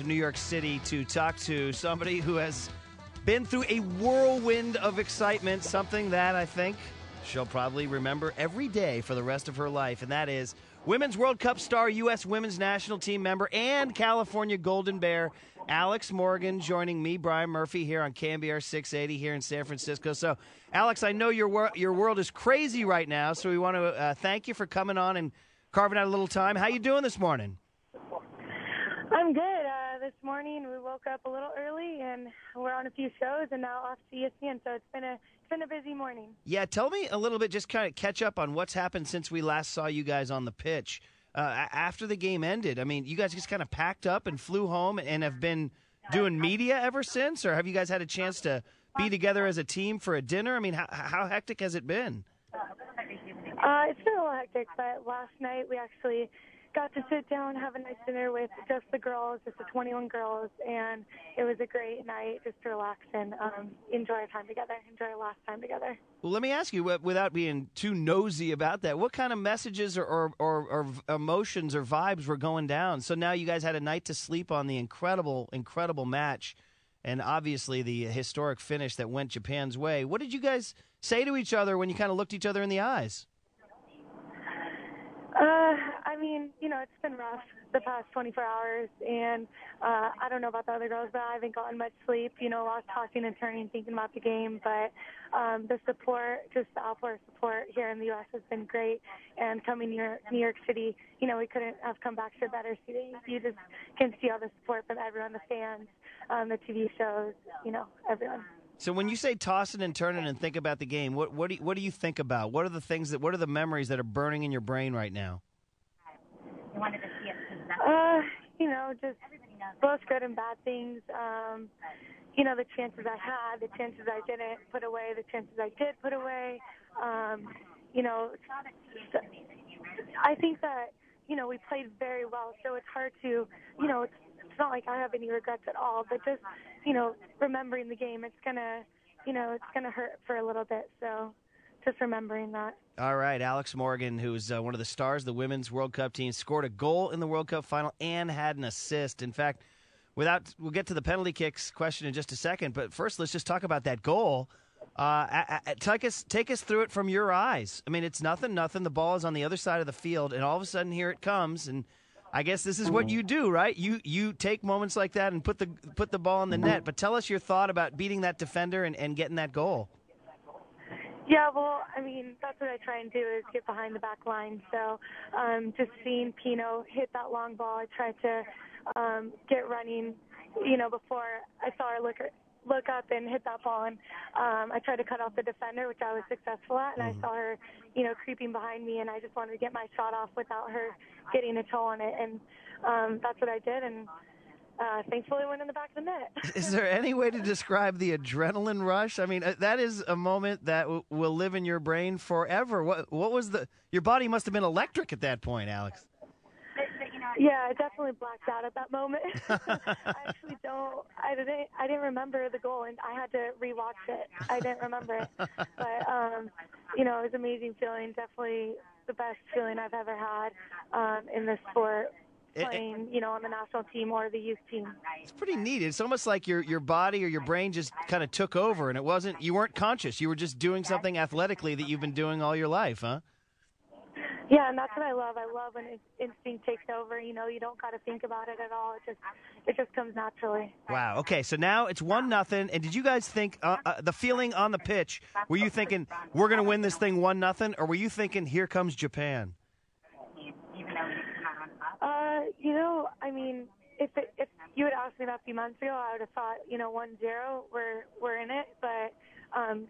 to New York City to talk to somebody who has been through a whirlwind of excitement, something that I think she'll probably remember every day for the rest of her life, and that is Women's World Cup star, U.S. Women's National Team member, and California Golden Bear, Alex Morgan, joining me, Brian Murphy, here on KNBR 680 here in San Francisco. So, Alex, I know your world is crazy right now, so we want to thank you for coming on and carving out a little time. How you doing this morning? I'm good. This morning we woke up a little early and we're on a few shows and now off to ESPN, so it's been a busy morning. Yeah, tell me a little bit, just kind of catch up on what's happened since we last saw you guys on the pitch. After the game ended, I mean, you guys just kind of packed up and flew home and have been doing media ever since, or have you guys had a chance to be together as a team for a dinner? I mean, how hectic has it been? It's been a little hectic, but last night we actually got to sit down and have a nice dinner with just the girls, just the 21 girls, and it was a great night just to relax and enjoy our time together, enjoy our last time together. Well, let me ask you, without being too nosy about that, what kind of messages or emotions or vibes were going down? So now you guys had a night to sleep on the incredible match and obviously the historic finish that went Japan's way. What did you guys say to each other when you kind of looked each other in the eyes? I mean, it's been rough the past 24 hours, and I don't know about the other girls, but I haven't gotten much sleep, a lot of tossing and turning, thinking about the game, but the support, just the outpour of support here in the U.S. has been great, and coming to New York City, we couldn't have come back to a better city. You just can see all the support from everyone, the fans, the TV shows, everyone. So when you say tossing and turning and think about the game, what do you think about? What are the memories that are burning in your brain right now? Just both good and bad things. The chances I had, the chances I didn't put away, the chances I did put away. I think that, we played very well, so it's hard to, it's not like I have any regrets at all, but just, remembering the game, it's gonna hurt for a little bit. So just remembering that. All right, Alex Morgan, who's one of the stars of the Women's World Cup team, scored a goal in the World Cup final and had an assist. In fact, we'll get to the penalty kicks question in just a second, but first let's just talk about that goal. Take us through it from your eyes. I mean, it's nothing. The ball is on the other side of the field, and all of a sudden here it comes, and I guess this is what you do, right? You take moments like that and put the ball in the net. But tell us your thought about beating that defender and getting that goal. Yeah, well, I mean, that's what I try and do is get behind the back line. So just seeing Pino hit that long ball, I tried to get running, before I saw her look up and hit that ball. And I tried to cut off the defender, which I was successful at. And I saw her, creeping behind me, and I just wanted to get my shot off without her getting a toe on it. And that's what I did. And thankfully went in the back of the net. Is there any way to describe the adrenaline rush? I mean, that is a moment that will live in your brain forever. What was your body must have been electric at that point, Alex. Yeah, I definitely blacked out at that moment. I didn't remember the goal, and I had to rewatch it. I didn't remember it. But, it was an amazing feeling, definitely the best feeling I've ever had in this sport. Playing, on the national team or the youth team. It's pretty neat. It's almost like your body or your brain just kind of took over, and you weren't conscious. You were just doing something athletically that you've been doing all your life, huh? Yeah, and that's what I love. I love when instinct takes over. You don't got to think about it at all. It just comes naturally. Wow. Okay, so now it's 1-0. And did you guys think the feeling on the pitch? Were you thinking we're going to win this thing 1-0, or were you thinking here comes Japan? I mean, if you had asked me that a few months ago, I would have thought, 1-0, we're in it. But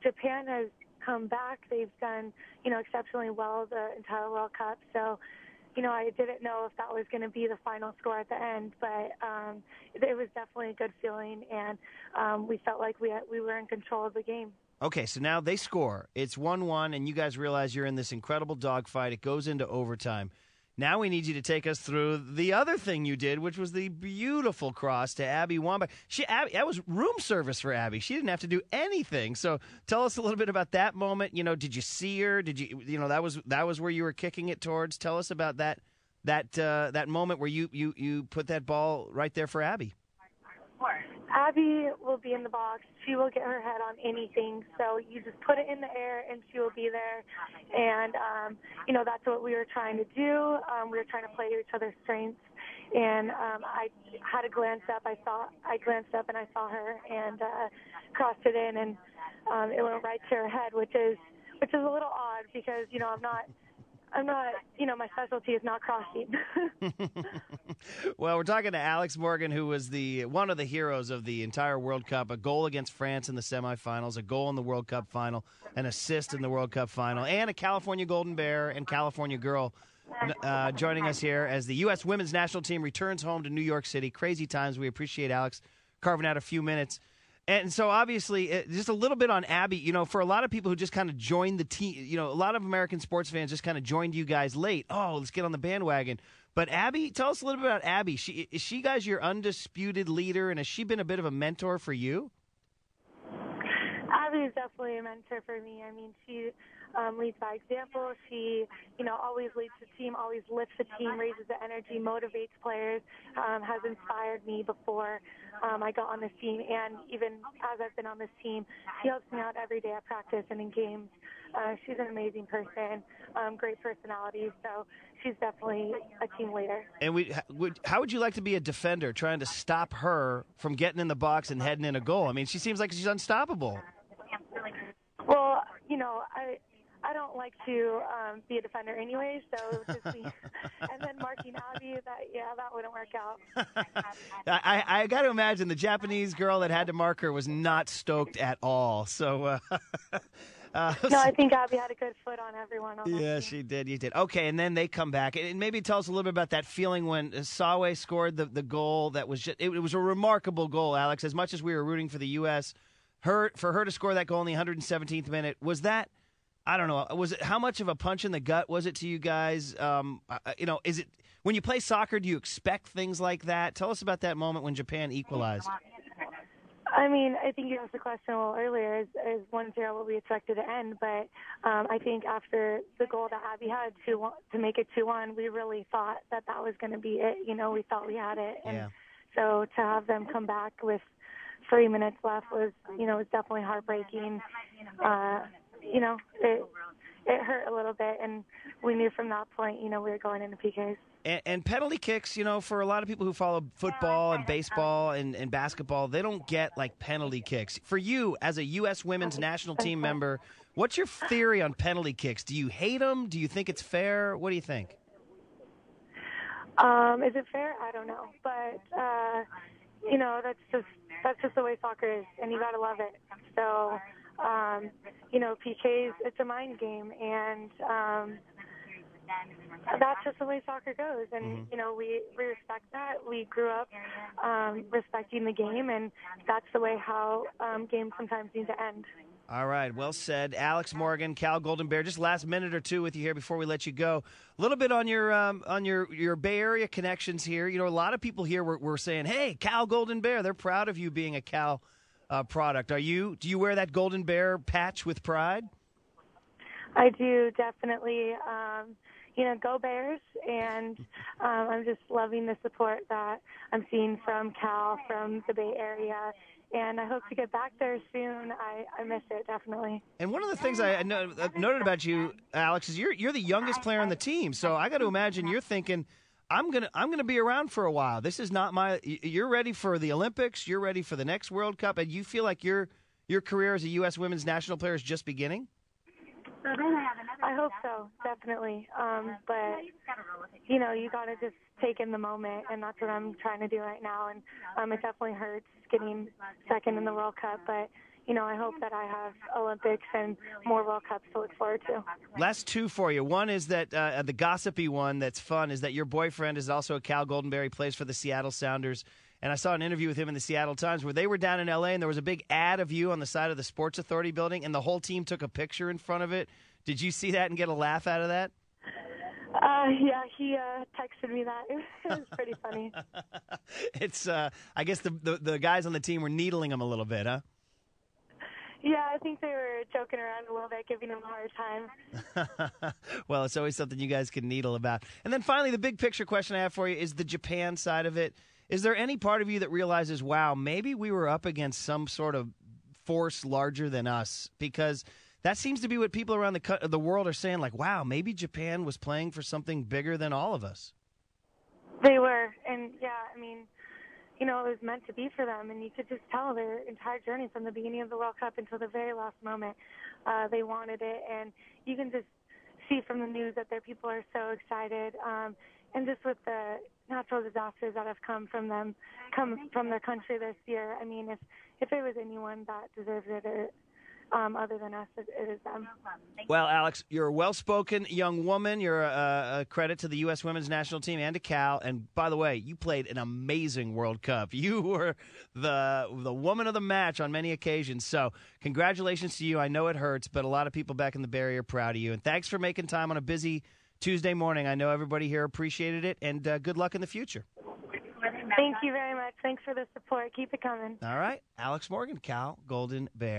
Japan has come back. They've done, exceptionally well the entire World Cup. So, I didn't know if that was going to be the final score at the end, but it was definitely a good feeling, and we felt like we were in control of the game. Okay, so now they score. It's 1-1, and you guys realize you're in this incredible dogfight. It goes into overtime. Now we need you to take us through the other thing you did, which was the beautiful cross to Abby Wambach. That was room service for Abby. She didn't have to do anything. So tell us a little bit about that moment. Did you see her? Did you that was where you were kicking it towards? Tell us about that moment where you put that ball right there for Abby. Abby will be in the box. She will get her head on anything. So you just put it in the air, and she will be there. And, that's what we were trying to do. We were trying to play to each other's strengths. And I had to glance up. I glanced up, and I saw her and crossed it in, and it went right to her head, which is a little odd because, I'm not, my specialty is not crossing. Well, we're talking to Alex Morgan, who was one of the heroes of the entire World Cup, a goal against France in the semifinals, a goal in the World Cup final, an assist in the World Cup final, and a California Golden Bear and California Girl joining us here as the U.S. women's national team returns home to New York City. Crazy times. We appreciate Alex carving out a few minutes. And so, obviously, just a little bit on Abby. For a lot of people who just kind of joined the team, a lot of American sports fans just kind of joined you guys late. Oh, let's get on the bandwagon. But Abby, tell us a little bit about Abby. Is she, guys, your undisputed leader, and has she been a bit of a mentor for you? Abby is definitely a mentor for me. I mean, she leads by example. She, always leads the team, always lifts the team, raises the energy, motivates players, has inspired me before I got on this team. And even as I've been on this team, she helps me out every day at practice and in games. She's an amazing person, great personality. So she's definitely a team leader. And how would you like to be a defender, trying to stop her from getting in the box and heading in a goal? I mean, she seems like she's unstoppable. Well, I don't like to be a defender anyway, so it would just be, and then marking Abby, that wouldn't work out. I got to imagine the Japanese girl that had to mark her was not stoked at all. So, no, I think Abby had a good foot on everyone. Yeah, she did. You did. Okay, and then they come back, and maybe tell us a little bit about that feeling when Sawe scored the goal. That was it was a remarkable goal, Alex. As much as we were rooting for the U.S., for her to score that goal in the 117th minute, was that? I don't know. Was it how much of a punch in the gut was it to you guys? Is it when you play soccer? Do you expect things like that? Tell us about that moment when Japan equalized. I mean, I think you asked the question a little earlier. Is 1-0 what we expected to end? But I think after the goal that Abby had to make it 2-1, we really thought that was going to be it. We thought we had it, and so to have them come back with 3 minutes left was definitely heartbreaking. It hurt a little bit, and we knew from that point, we were going into PKs. And penalty kicks, for a lot of people who follow football and baseball and basketball, they don't get, penalty kicks. For you, as a U.S. women's national team member, what's your theory on penalty kicks? Do you hate them? Do you think it's fair? What do you think? Is it fair? I don't know. But, that's just the way soccer is, and you got to love it. So, PKs, it's a mind game, and that's just the way soccer goes. And, we respect that. We grew up respecting the game, and that's the way how games sometimes need to end. All right, well said. Alex Morgan, Cal Golden Bear. Just last minute or two with you here before we let you go. A little bit on your Bay Area connections here. A lot of people here were saying, "Hey, Cal Golden Bear." They're proud of you being a Cal product. Do you wear that Golden Bear patch with pride? I do, definitely. Go Bears, and I'm just loving the support that I'm seeing from Cal, from the Bay Area, and I hope to get back there soon. I miss it, definitely. And one of the things I've noted about you, Alex, is you're the youngest player on the team, so I got to imagine you're thinking, I'm gonna be around for a while. This is not you're ready for the Olympics. You're ready for the next World Cup, and you feel like your career as a U.S. women's national player is just beginning. I hope so, definitely. But you got to just take in the moment, and that's what I'm trying to do right now. And it definitely hurts getting second in the World Cup, but I hope that I have Olympics and more World Cups to look forward to. Last two for you. One is that the gossipy one that's fun is that your boyfriend is also a Cal Golden Bear. He plays for the Seattle Sounders. And I saw an interview with him in the Seattle Times where they were down in L.A. and there was a big ad of you on the side of the Sports Authority building, and the whole team took a picture in front of it. Did you see that and get a laugh out of that? Yeah, he texted me that. It was pretty funny. It's, I guess the guys on the team were needling him a little bit, huh? Yeah, I think they were joking around a little bit, giving him a hard time. Well, it's always something you guys can needle about. And then finally, the big picture question I have for you is the Japan side of it. Is there any part of you that realizes, wow, maybe we were up against some sort of force larger than us? Because that seems to be what people around the world are saying, like, wow, maybe Japan was playing for something bigger than all of us. They were, and yeah, I mean, it was meant to be for them, and you could just tell their entire journey from the beginning of the World Cup until the very last moment. They wanted it, and you can just see from the news that their people are so excited. And just with the natural disasters that have come from their country this year, I mean, if it was anyone that deserves it, other than us, it is them. Well, Alex, you're a well-spoken young woman. You're a credit to the U.S. women's national team and to Cal. And by the way, you played an amazing World Cup. You were the woman of the match on many occasions. So congratulations to you. I know it hurts, but a lot of people back in the Bay Area are proud of you. And thanks for making time on a busy Tuesday morning. I know everybody here appreciated it, and good luck in the future. Thank you very much. Thanks for the support. Keep it coming. All right. Alex Morgan, Cal Golden Bear.